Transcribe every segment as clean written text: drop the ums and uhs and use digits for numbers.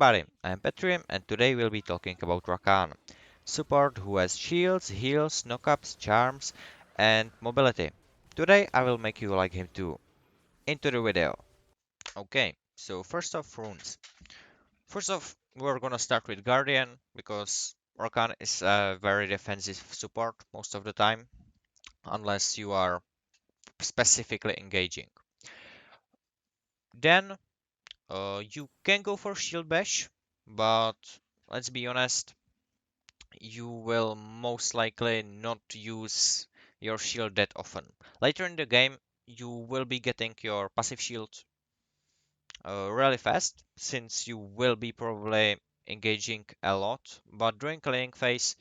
everybody, I'm Petri and today we'll be talking about Rakan, support who has shields, heals, knockups, charms and mobility. Today I will make you like him too. Into the video. Okay, so first off runes. First off we're gonna start with Guardian because Rakan is a very defensive support most of the time unless you are specifically engaging. Then you can go for shield bash, but let's be honest, you will most likely not use your shield that often. Later in the game, you will be getting your passive shield really fast, since you will be probably engaging a lot, but during laning phase,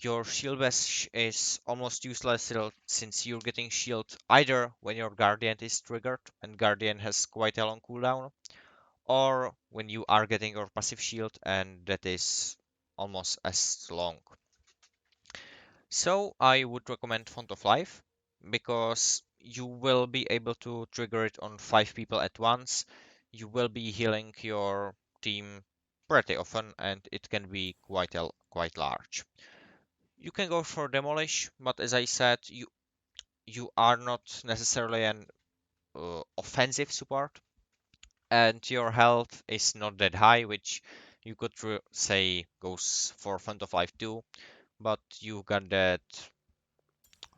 your shield bash is almost useless since you're getting shield either when your Guardian is triggered, and Guardian has quite a long cooldown, or when you are getting your passive shield, and that is almost as long. So I would recommend Font of Life because you will be able to trigger it on 5 people at once. You will be healing your team pretty often and it can be quite large. You can go for Demolish, but as I said, you are not necessarily an offensive support and your health is not that high, which you could say goes for Font of Life too, but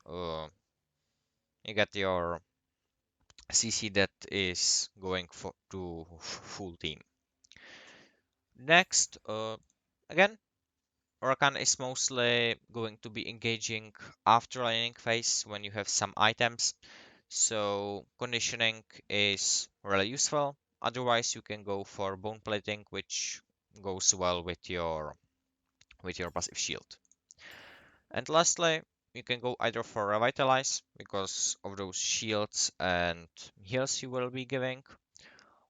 uh, you get your CC that is going for to full team. Next, again, Rakan is mostly going to be engaging after laning phase when you have some items, so conditioning is really useful. Otherwise, you can go for bone plating, which goes well with your passive shield. And lastly, you can go either for Revitalize because of those shields and heals you will be giving,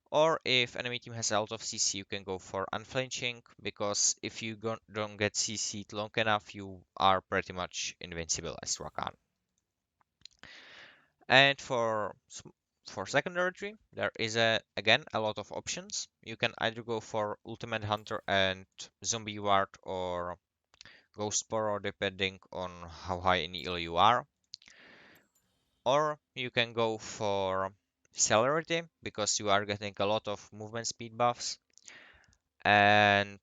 or if enemy team has a lot of CC, you can go for Unflinching because if you don't get CC'd long enough, you are pretty much invincible as Rakan. And for secondary tree, there is again a lot of options. You can either go for Ultimate Hunter and Zombie Ward or Ghost Borrow depending on how high in heal you are. Or you can go for Celerity because you are getting a lot of movement speed buffs. And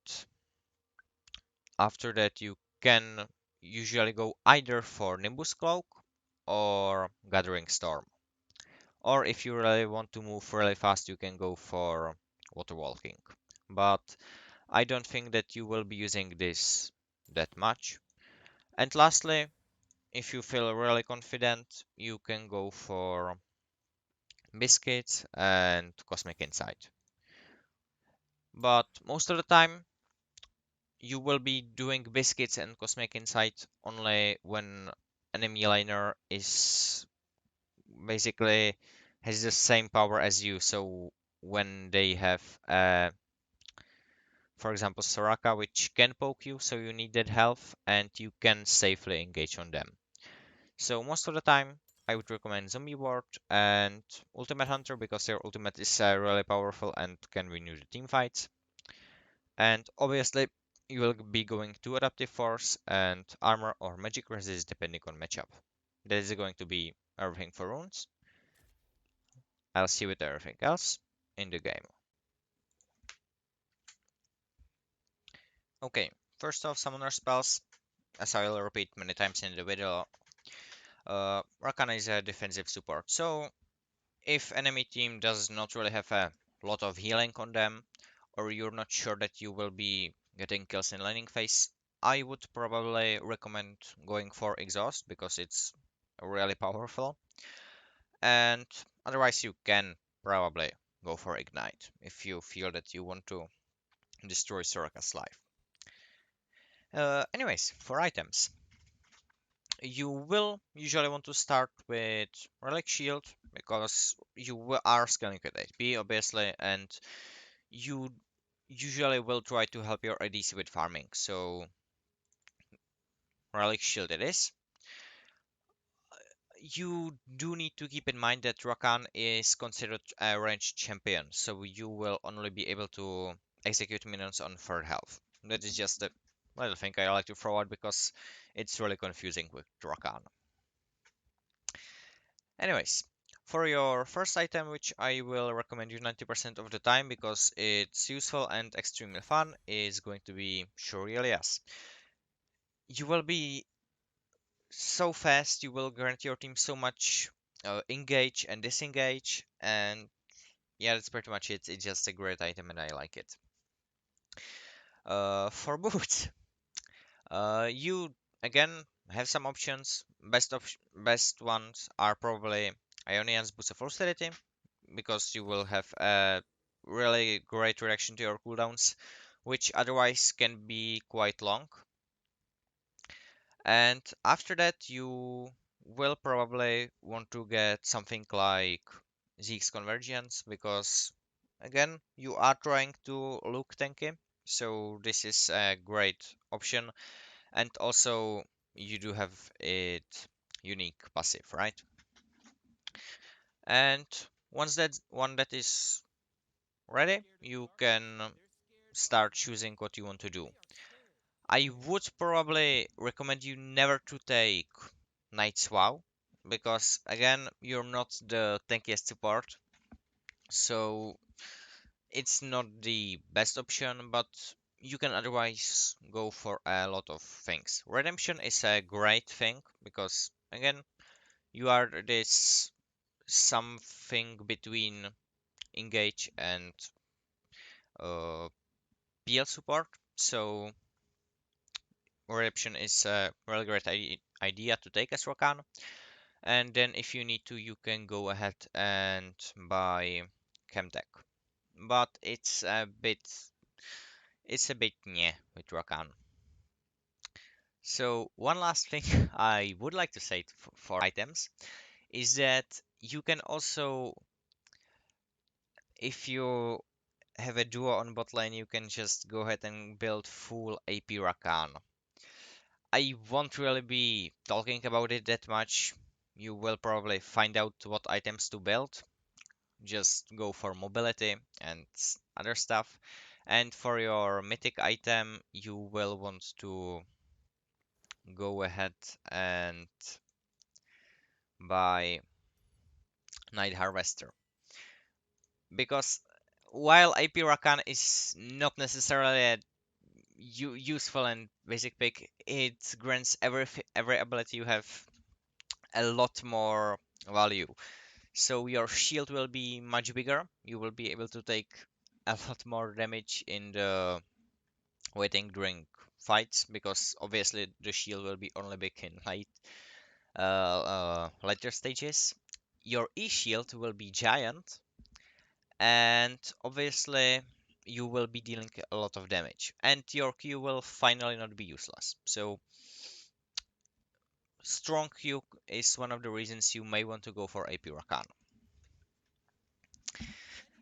after that you can usually go either for Nimbus Cloak or Gathering Storm. Or if you really want to move really fast, you can go for Water Walking. But I don't think that you will be using this that much. And lastly, if you feel really confident, you can go for Biscuits and Cosmic Insight. But most of the time, you will be doing Biscuits and Cosmic Insight only when enemy laner is basically has the same power as you. So when they have, for example, Soraka, which can poke you, so you need that health, and you can safely engage on them. So most of the time, I would recommend Zombie Ward and Ultimate Hunter because their ultimate is really powerful and can win you the team fights. And obviously, you will be going to Adaptive Force and Armor or Magic Resist depending on matchup. That is going to be everything for runes. I'll see you with everything else in the game. Okay, first off, summoner spells. As I will repeat many times in the video, Rakan is a defensive support. So if enemy team does not really have a lot of healing on them, or you're not sure that you will be getting kills in laning phase, I would probably recommend going for Exhaust because it's really powerful. And otherwise you can probably go for Ignite if you feel that you want to destroy Soraka's life. Anyways, for items, you will usually want to start with Relic Shield because you are scaling with HP obviously, and you usually will try to help your ADC with farming. So Relic Shield it is. You do need to keep in mind that Rakan is considered a ranged champion, so you will only be able to execute minions on third health. That is just a little thing I like to throw out because it's really confusing with Rakan. Anyways, for your first item, which I will recommend you 90% of the time because it's useful and extremely fun, is going to be Shurielias. You will be so fast, you will grant your team so much engage and disengage, and yeah, that's pretty much it. It's just a great item and I like it. For boots, you again have some options. Best ones are probably Ionian's Boost of Austerity, because you will have a really great reaction to your cooldowns, which otherwise can be quite long. And after that, you will probably want to get something like Zeke's Convergence, because again, you are trying to look tanky, so this is a great option. And also, you do have it unique passive, right? And once that is ready, you can start choosing what you want to do. I would probably recommend you never to take Knight's Vow, because again, you're not the tankiest support, so it's not the best option, but you can otherwise go for a lot of things. Redemption is a great thing because again, you are this something between engage and PL support, so Redemption is a really great idea to take as Rakan. And then if you need to, you can go ahead and buy Chemtech. But it's a bit meh with Rakan. So one last thing I would like to say for items is that you can also, if you have a duo on bot lane, you can just go ahead and build full AP Rakan. I won't really be talking about it that much. You will probably find out what items to build. Just go for mobility and other stuff. And for your mythic item, you will want to go ahead and buy Night Harvester. Because while AP Rakan is not necessarily a useful and basic pick, it grants every ability you have a lot more value. So your shield will be much bigger. You will be able to take a lot more damage in the waiting during fights, because obviously the shield will be only big in later stages. Your E shield will be giant, and obviously you will be dealing a lot of damage, and your Q will finally not be useless. So strong Q is one of the reasons you may want to go for AP Rakan.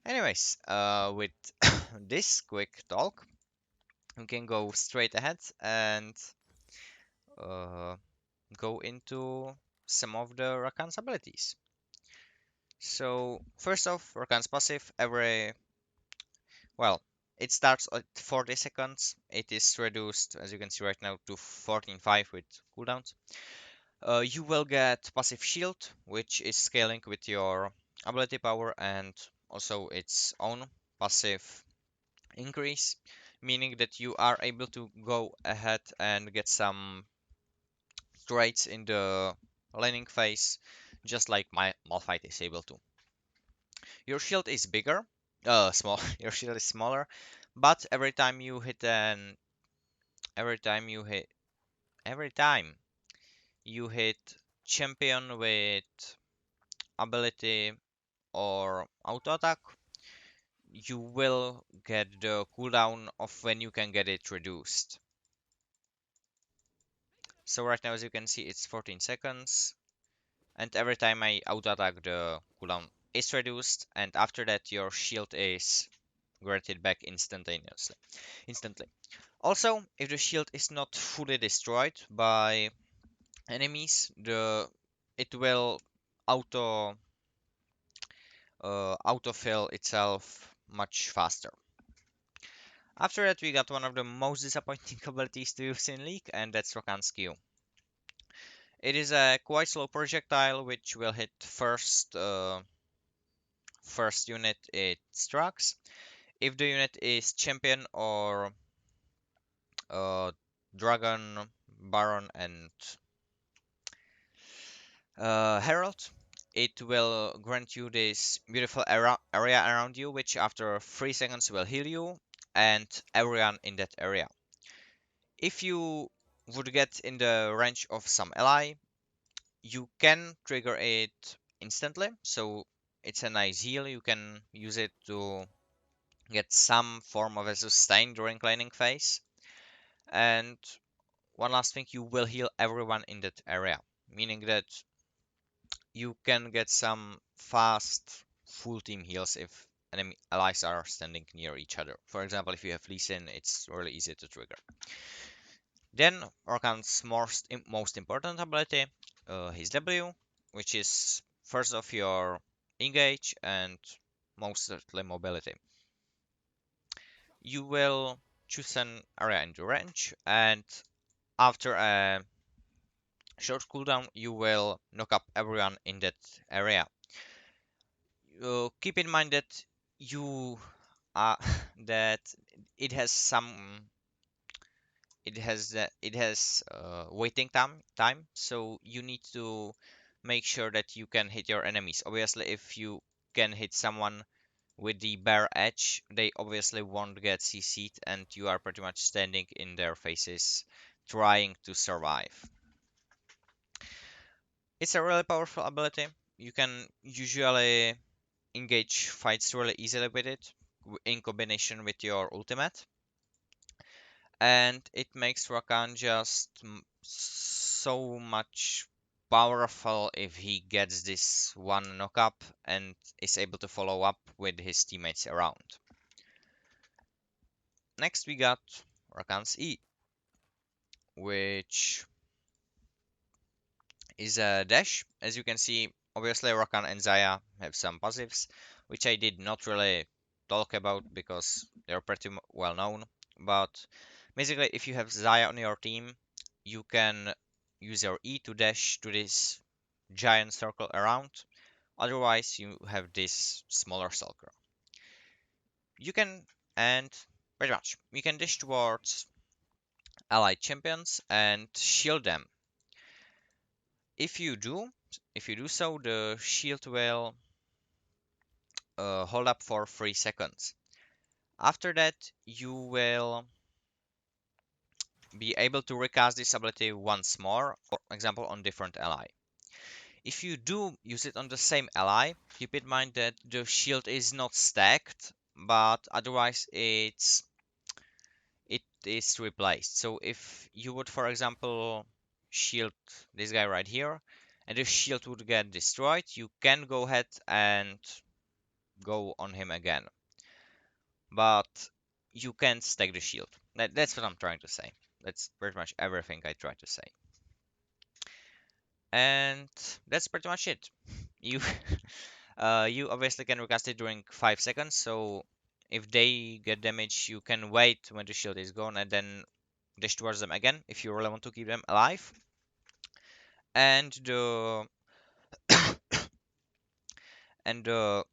Anyways, with this quick talk, we can go straight ahead and uh, go into some of the Rakan's abilities. So first off, Rakan's passive, well, it starts at 40 seconds. It is reduced, as you can see right now, to 14.5 with cooldowns. You will get passive shield, which is scaling with your ability power and also its own passive increase, meaning that you are able to go ahead and get some traits in the laning phase, just like my Malphite is able to. Your shield is bigger, small. Your shield is smaller, but every time you hit, every time you hit champion with ability or auto attack, you will get the cooldown of when you can get it reduced. So right now, as you can see, it's 14 seconds, and every time I auto attack, the cooldown is reduced, and after that, your shield is granted back instantly. Also, if the shield is not fully destroyed by enemies, the it will auto autofill itself much faster. After that, we got one of the most disappointing abilities to use in League, and that's Rakan's Q. It is a quite slow projectile which will hit first unit it strikes. If the unit is champion or dragon, baron, and herald, it will grant you this beautiful area around you, which after 3 seconds will heal you and everyone in that area. If you would get in the range of some ally, you can trigger it instantly, so it's a nice heal. You can use it to get some form of a sustain during laning phase. And one last thing, you will heal everyone in that area, meaning that you can get some fast full team heals if enemy allies are standing near each other. For example, if you have Lee Sin, it's really easy to trigger. Then Rakan's most important ability, his W, which is first of your engage and mostly mobility. You will choose an area in the range, and after a short cooldown, you will knock up everyone in that area. Keep in mind that you that it has some it has waiting time, so you need to make sure that you can hit your enemies. Obviously, if you can hit someone with the bare edge, they obviously won't get CC'd, and you are pretty much standing in their faces trying to survive. It's a really powerful ability. You can usually engage fights really easily with it in combination with your ultimate, and it makes Rakan just so much powerful if he gets this one knock up and is able to follow up with his teammates around. Next we got Rakan's E, which is a dash. As you can see, obviously Rakan and Zaya have some passives, which I did not really talk about because they're pretty well known. But basically, if you have Zaya on your team, you can use your E to dash to this giant circle around. Otherwise, you have this smaller circle. You can, and pretty much, you can dash towards allied champions and shield them. If you do, if you do so, the shield will hold up for 3 seconds. After that, you will be able to recast this ability once more, for example, on different ally. If you do use it on the same ally, keep in mind that the shield is not stacked, but otherwise it is replaced. So if you would, for example, shield this guy right here, and the shield would get destroyed, you can go ahead and go on him again. But you can't stack the shield. That's what I'm trying to say. That's pretty much everything I try to say. And that's pretty much it. You you obviously can recast it during 5 seconds, so if they get damaged, you can wait when the shield is gone and then dash towards them again if you really want to keep them alive. And the and the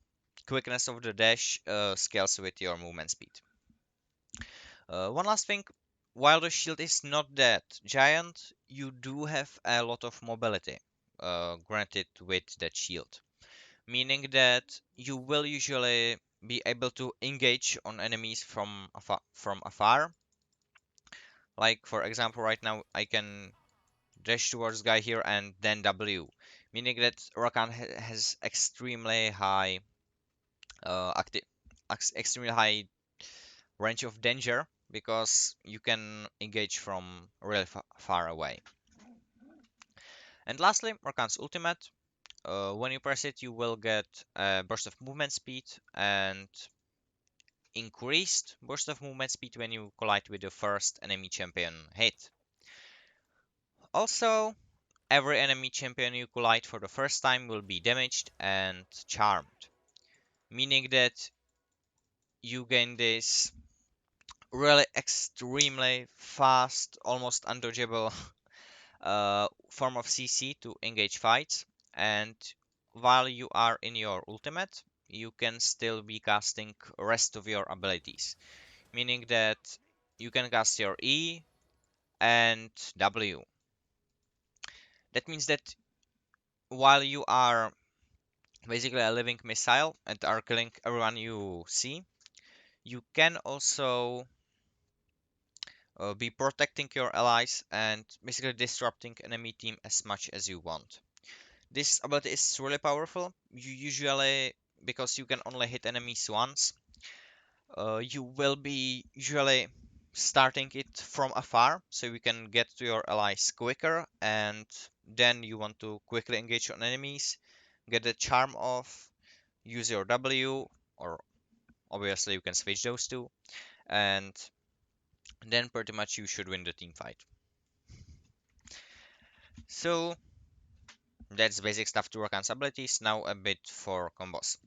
quickness of the dash scales with your movement speed. One last thing, while the shield is not that giant, you do have a lot of mobility granted with that shield, meaning that you will usually be able to engage on enemies from afar. Like for example, right now I can dash towards guy here and then W, meaning that Rakan has extremely high active, extremely high range of danger because you can engage from really far away. And lastly, Rakan's ultimate. When you press it, you will get a burst of movement speed and increased burst of movement speed when you collide with the first enemy champion hit. Also, every enemy champion you collide for the first time will be damaged and charmed, meaning that you gain this really extremely fast, almost undodgeable form of CC to engage fights. And while you are in your ultimate, you can still be casting rest of your abilities, meaning that you can cast your E and W. That means that while you are basically a living missile and are killing everyone you see, you can also be protecting your allies and basically disrupting enemy team as much as you want. This ability is really powerful. You usually, because you can only hit enemies once, you will be usually starting it from afar, so you can get to your allies quicker, and then you want to quickly engage on enemies, get the charm off, use your W, or obviously you can switch those two, and then pretty much you should win the team fight. So that's basic stuff to Rakan's abilities. Now a bit for combos.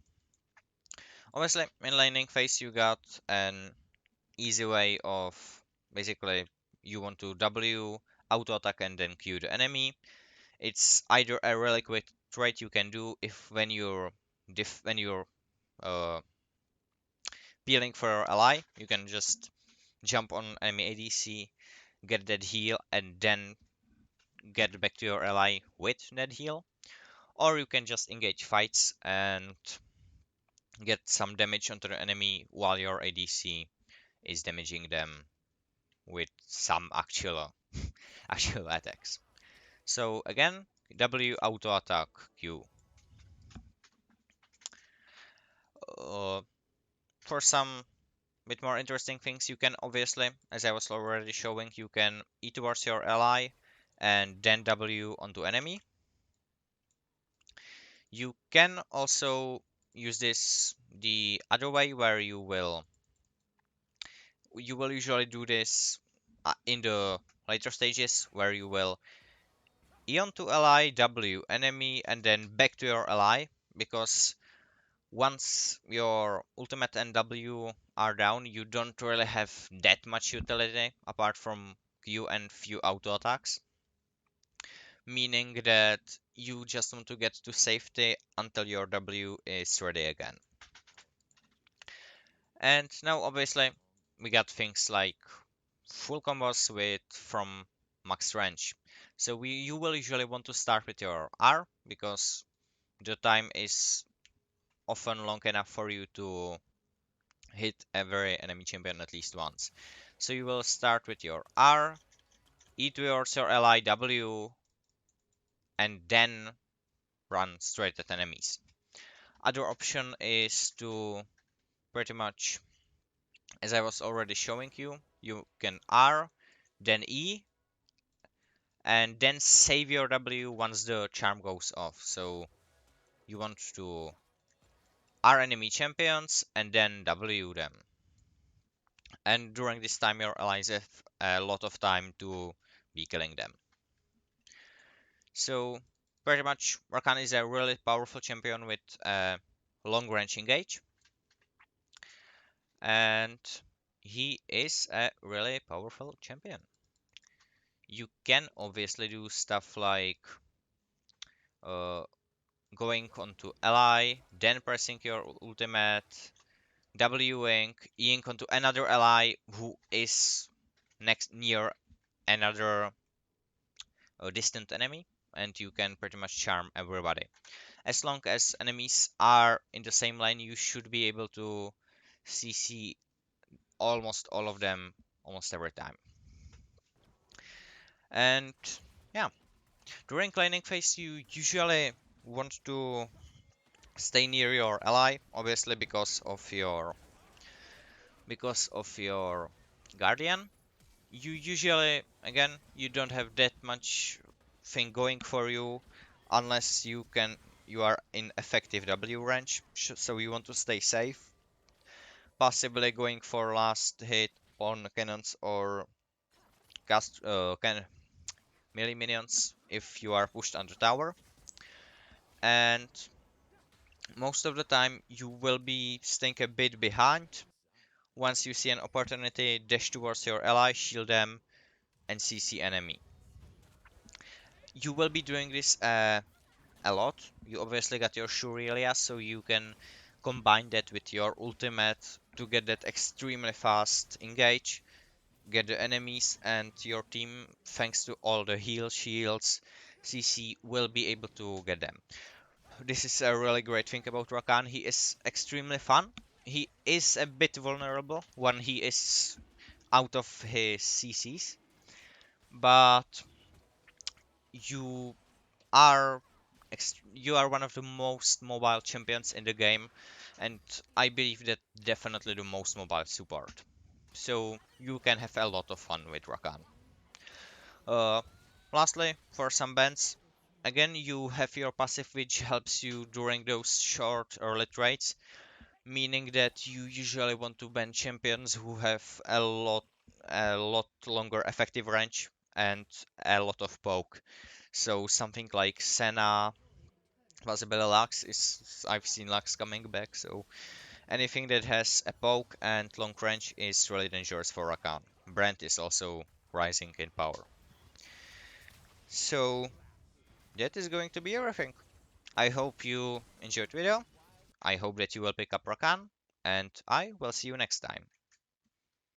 Obviously, in laning phase you got an easy way of basically you want to W, auto attack and then Q the enemy. It's either a really quick trait you can do if when you're uh, peeling for your ally, you can just jump on enemy ADC, get that heal, and then get back to your ally with that heal. Or you can just engage fights and get some damage onto the enemy while your ADC is damaging them with some actual attacks. So again, W auto attack Q. Uh, for some bit more interesting things, you can obviously, as I was already showing, you can E towards your ally and then W onto enemy. You can also use this the other way where you will usually do this in the later stages where you will E onto ally, W enemy, and then back to your ally because once your ultimate and W are down, you don't really have that much utility apart from Q and few auto attacks, meaning that you just want to get to safety until your W is ready again. And now obviously we got things like full combos with from max range. So you will usually want to start with your R because the time is often long enough for you to hit every enemy champion at least once. So you will start with your R, E towards your ally W, and then run straight at enemies. Other option is to pretty much, as I was already showing you, you can R, then E, and then save your W once the charm goes off. So you want to R enemy champions and then W them. And during this time your allies have a lot of time to be killing them. So pretty much Rakan is a really powerful champion with long range engage. And he is a really powerful champion. You can obviously do stuff like uh, going onto ally, then pressing your ultimate, Wing, Eing onto another ally who is next near another distant enemy, and you can pretty much charm everybody. As long as enemies are in the same line, you should be able to CC almost all of them almost every time. And yeah, during laning phase, you usually want to stay near your ally, obviously because of your guardian. You usually, again, you don't have that much thing going for you unless you are in effective W range, so you want to stay safe, possibly going for last hit on cannons or cast melee minions if you are pushed under tower. And most of the time you will be staying a bit behind Once you see an opportunity, dash towards your ally, shield them, and CC enemy. You will be doing this a lot. You obviously got your Shurilia, so you can combine that with your ultimate to get that extremely fast engage, get the enemies and your team, thanks to all the heal shields, CC will be able to get them. This is a really great thing about Rakan. He is extremely fun. He is a bit vulnerable when he is out of his CCs, but you are you are one of the most mobile champions in the game, and I believe that definitely the most mobile support. So you can have a lot of fun with Rakan. Uh, Lastly, for some bands, again you have your passive which helps you during those short early trades, meaning that you usually want to ban champions who have a lot longer effective range and a lot of poke. So something like Senna, possibly Lux is I've seen Lux coming back, so anything that has a poke and long range is really dangerous for Rakan. Brand is also rising in power. So that is going to be everything. I hope you enjoyed the video. I hope that you will pick up Rakan, and I will see you next time.